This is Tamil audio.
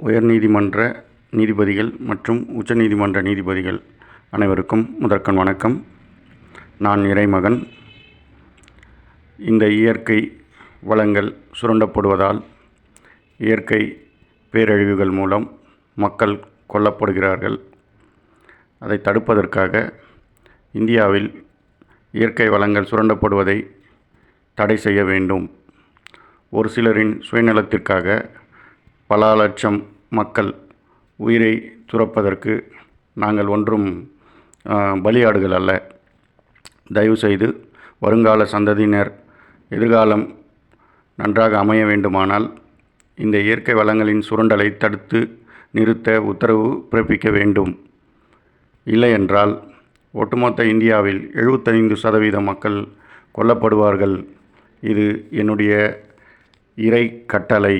உயர்நீதிமன்ற நீதிபதிகள் மற்றும் உச்சநீதிமன்ற நீதிபதிகள் அனைவருக்கும் முதற்கண் வணக்கம். நான் இறைமகன். இந்த இயற்கை வளங்கள் சுரண்டப்படுவதால் இயற்கை பேரழிவுகள் மூலம் மக்கள் கொல்லப்படுகிறார்கள். அதை தடுப்பதற்காக இந்தியாவில் இயற்கை வளங்கள் சுரண்டப்படுவதை தடை செய்ய வேண்டும். ஒரு சிலரின் சுயநலத்திற்காக பல லட்சம் மக்கள் உயிரை துறப்பதற்கு நாங்கள் ஒன்றும் பலியாடுகள் அல்ல. தயவுசெய்து வருங்கால சந்ததியினர் எதிர்காலம் நன்றாக அமைய வேண்டுமானால் இந்த இயற்கை வளங்களின் சுரண்டலை தடுத்து நிறுத்த உத்தரவு பிறப்பிக்க வேண்டும். இல்லையென்றால் ஒட்டுமொத்த இந்தியாவில் 75% மக்கள் கொல்லப்படுவார்கள். இது என்னுடைய இறை கட்டளை.